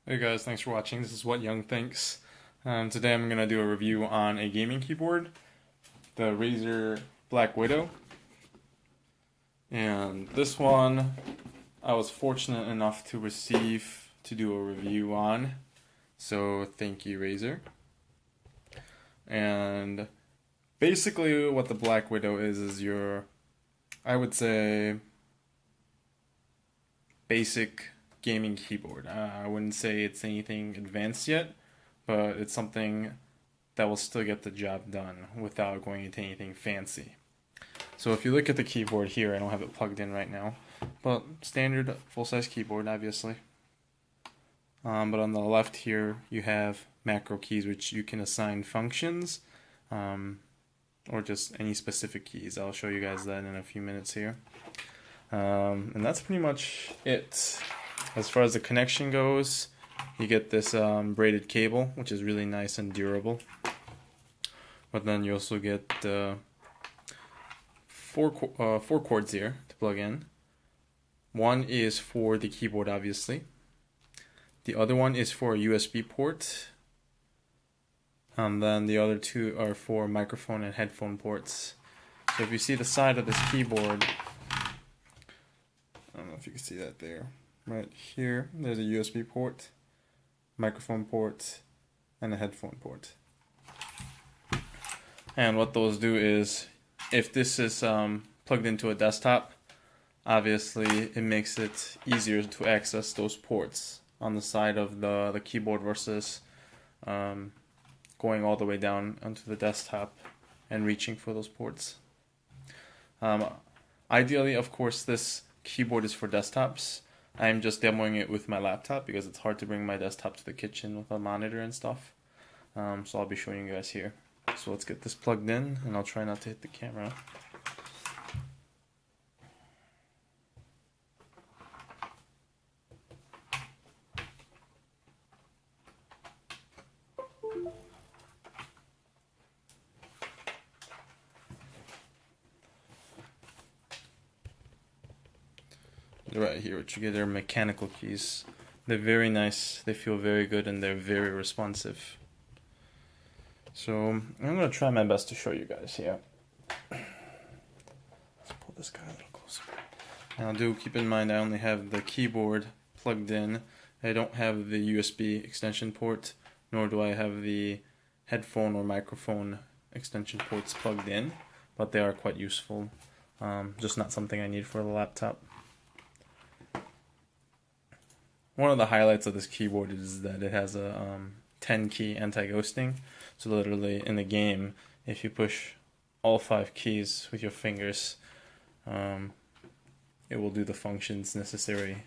Hey guys, thanks for watching. This is What Young Thinks. Today I'm going to do a review on a gaming keyboard, the Razer Blackwidow. And this one I was fortunate enough to receive to do a review on. So thank you, Razer. And basically what the Blackwidow is your, I would say, basic gaming keyboard. I wouldn't say it's anything advanced yet, but it's something that will still get the job done without going into anything fancy. So if you look at the keyboard here, I don't have it plugged in right now, but standard full-size keyboard, obviously. But on the left here, you have macro keys, which you can assign functions, or just any specific keys. I'll show you guys that in a few minutes here. And that's pretty much it. As far as the connection goes, you get this braided cable, which is really nice and durable. But then you also get four cords here to plug in. One is for the keyboard, obviously. The other one is for a USB port. And then the other two are for microphone and headphone ports. So if you see the side of this keyboard, I don't know if you can see that there. Right here, there's a USB port, microphone port, and a headphone port. And what those do is, if this is plugged into a desktop, obviously it makes it easier to access those ports on the side of the keyboard versus going all the way down onto the desktop and reaching for those ports. Ideally, of course, this keyboard is for desktops. I'm just demoing it with my laptop because it's hard to bring my desktop to the kitchen with a monitor and stuff. So I'll be showing you guys here. So let's get this plugged in, and I'll try not to hit the camera. Right here, what you get are mechanical keys. They're very nice, they feel very good, and they're very responsive. So I'm going to try my best to show you guys here. Let's pull this guy a little closer. Now do keep in mind I only have the keyboard plugged in. I don't have the USB extension port, nor do I have the headphone or microphone extension ports plugged in, but they are quite useful. Just not something I need for the laptop. One of the highlights of this keyboard is that it has a 10 key anti-ghosting. So literally in the game, if you push all 5 keys with your fingers, it will do the functions necessary.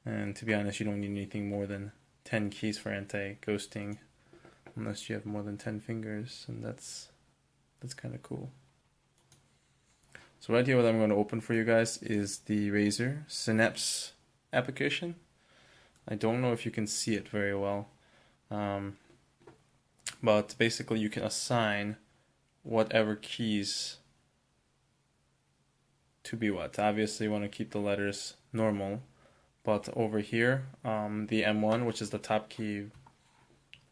And to be honest, you don't need anything more than 10 keys for anti-ghosting, unless you have more than 10 fingers, and that's kind of cool. So right here, what I'm going to open for you guys is the Razer Synapse application. I don't know if you can see it very well, but basically you can assign whatever keys to be what. Obviously you want to keep the letters normal, but over here, the M1, which is the top key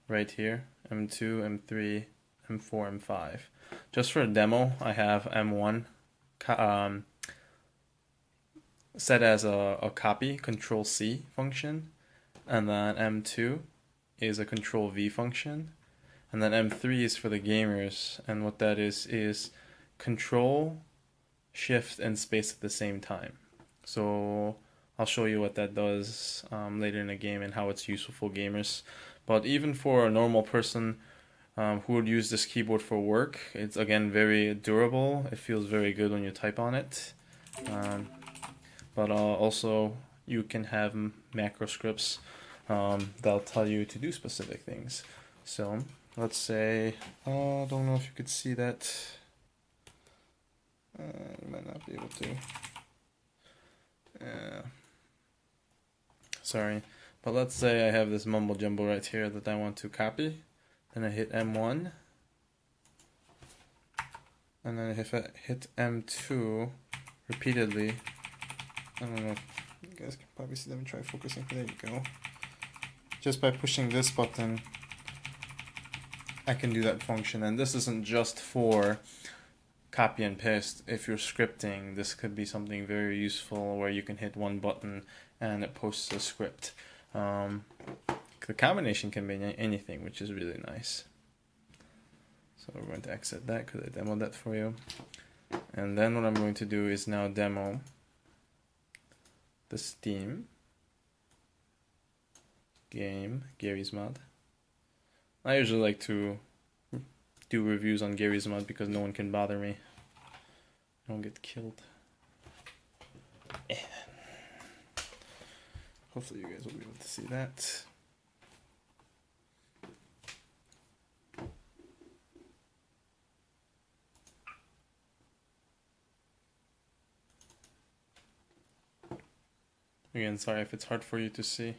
right here, M2, M3, M4, M5. Just for a demo, I have M1 set as a copy, Control C function, and then M2 is a Control V function, and then M3 is for the gamers, and what that is Control, Shift, and Space at the same time. So I'll show you what that does later in the game and how it's useful for gamers. But even for a normal person who would use this keyboard for work, it's again very durable. It feels very good when you type on it. But also you can have macro scripts that'll tell you to do specific things. So let's say, I don't know if you could see that. You might not be able to. Sorry, but let's say I have this mumbo jumbo right here that I want to copy. Then I hit M1, and then if I hit M2 repeatedly, I don't know if you guys can probably see them. Try focusing. There you go. just by pushing this button, I can do that function. And this isn't just for copy and paste. If you're scripting, this could be something very useful where you can hit one button and it posts a script. The combination can be anything, which is really nice. So we're going to exit that because I demoed that for you. And then what I'm going to do is now demo the Steam game Garry's Mod. I usually like to do reviews on Garry's Mod because no one can bother me. I don't get killed. Hopefully you guys will be able to see that. Again, sorry if it's hard for you to see.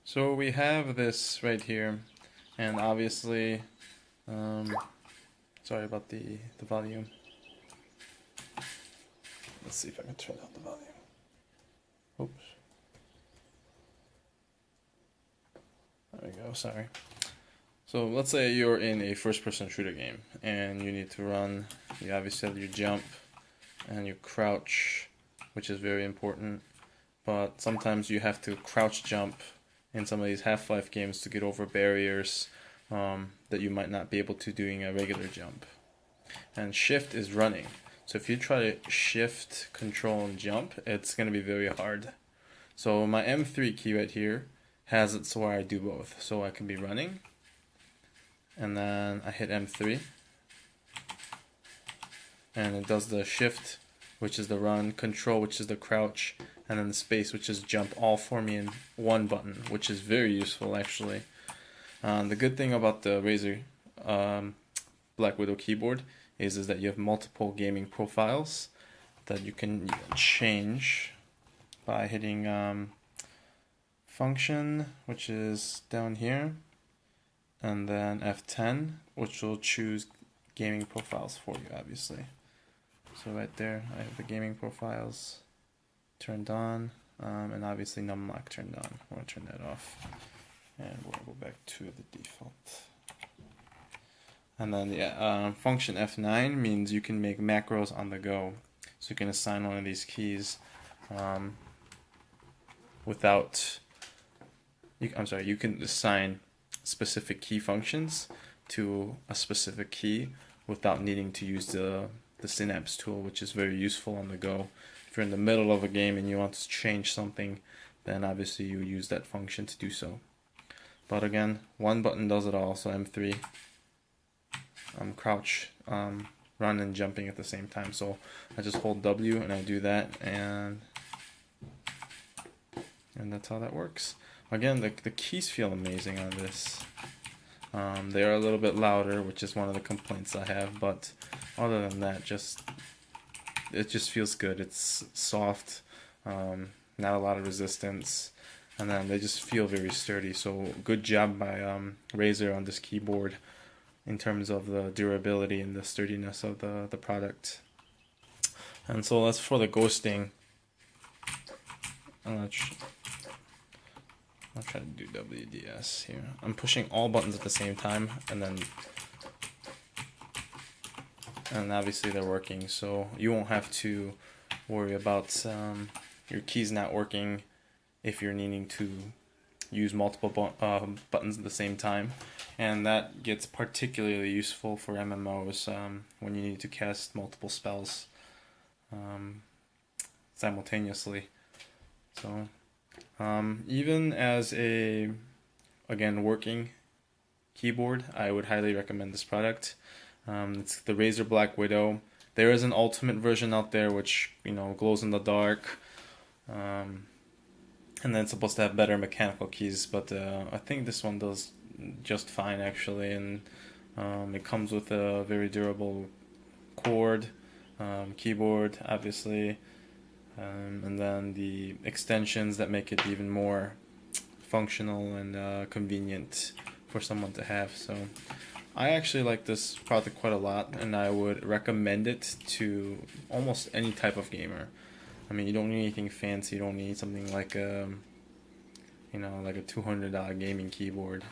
So we have this right here, and obviously, sorry about the volume. Let's see if I can turn down the volume. Oops. There we go, sorry. So let's say you're in a first-person shooter game, and you need to run, you obviously have your jump, and your crouch, which is very important, but sometimes you have to crouch jump in some of these Half-Life games to get over barriers that you might not be able to doing a regular jump. And shift is running. So if you try to shift, control, and jump, it's going to be very hard. So my M3 key right here has it so I do both. So I can be running, and then I hit M3, and it does the shift, which is the run, control, which is the crouch, and then the space, which is jump, all for me in one button, which is very useful actually. The good thing about the Razer Blackwidow keyboard is that you have multiple gaming profiles that you can change by hitting function, which is down here, and then F10, which will choose gaming profiles for you, obviously. So right there, I have the gaming profiles turned on, and obviously numlock turned on. I want to turn that off, and we'll go back to the default. And then yeah, function F9 means you can make macros on the go. So you can assign one of these keys without. You can assign specific key functions to a specific key without needing to use the Synapse tool, which is very useful on the go. If you're in the middle of a game and you want to change something, then obviously you use that function to do so. But again, one button does it all. So M3, crouch, run, and jumping at the same time. So I just hold W and I do that, and that's how that works. Again, the keys feel amazing on this. They are a little bit louder, which is one of the complaints I have, but other than that, it just feels good. It's soft, not a lot of resistance, and then they just feel very sturdy. So good job by Razer on this keyboard in terms of the durability and the sturdiness of the product. And so that's for the ghosting. I'll try to do WDS here. I'm pushing all buttons at the same time, and obviously they're working, so you won't have to worry about your keys not working if you're needing to use multiple buttons at the same time. And that gets particularly useful for MMOs when you need to cast multiple spells simultaneously. So even as a, again, working keyboard, I would highly recommend this product. It's the Razer Blackwidow. There is an ultimate version out there which, glows in the dark, and then it's supposed to have better mechanical keys, but I think this one does just fine actually, and it comes with a very durable cord, keyboard obviously, and then the extensions that make it even more functional and convenient for someone to have. So I actually like this product quite a lot, and I would recommend it to almost any type of gamer. I mean, you don't need anything fancy. You don't need something like like a $200 gaming keyboard.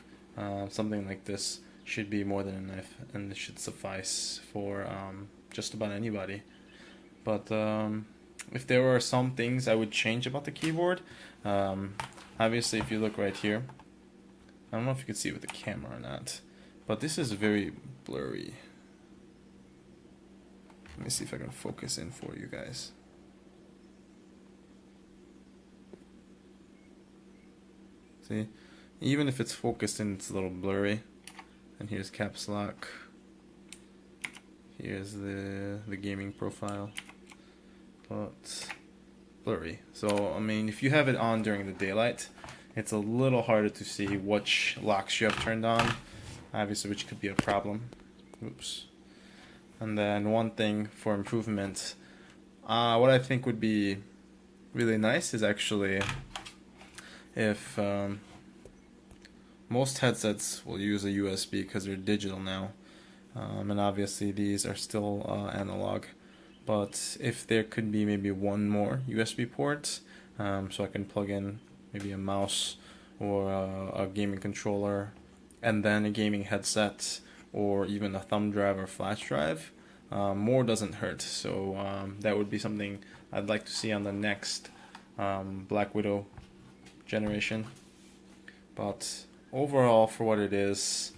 Something like this should be more than enough, and it should suffice for just about anybody. But if there were some things I would change about the keyboard, obviously if you look right here, I don't know if you can see with the camera or not, but this is very blurry. Let me see if I can focus in for you guys. See, even if it's focused in, it's a little blurry. And here's caps lock. Here's the gaming profile, but blurry. So I mean, if you have it on during the daylight, it's a little harder to see which locks you have turned on, obviously, which could be a problem. Oops. And then one thing for improvement, what I think would be really nice is actually if most headsets will use a USB because they're digital now, and obviously these are still analog. But if there could be maybe one more USB port, so I can plug in maybe a mouse or a gaming controller, and then a gaming headset, or even a thumb drive or flash drive, more doesn't hurt. So that would be something I'd like to see on the next Blackwidow generation. But overall, for what it is,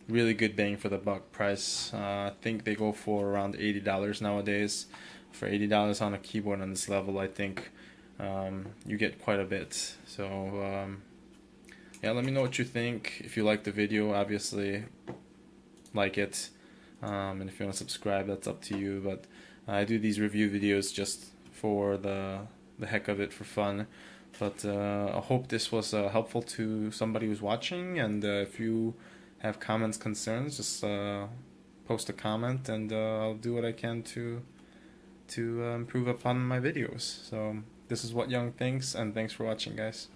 really good bang for the buck price. I think they go for around $80 nowadays. For $80 on a keyboard on this level, I think you get quite a bit. So yeah, let me know what you think. If you like the video, obviously like it, and if you want to subscribe, that's up to you. But I do these review videos just for the heck of it, for fun. But I hope this was helpful to somebody who's watching, and if you have comments, concerns, just post a comment, and I'll do what I can to improve upon my videos. So this is What Young thinks, and thanks for watching, guys.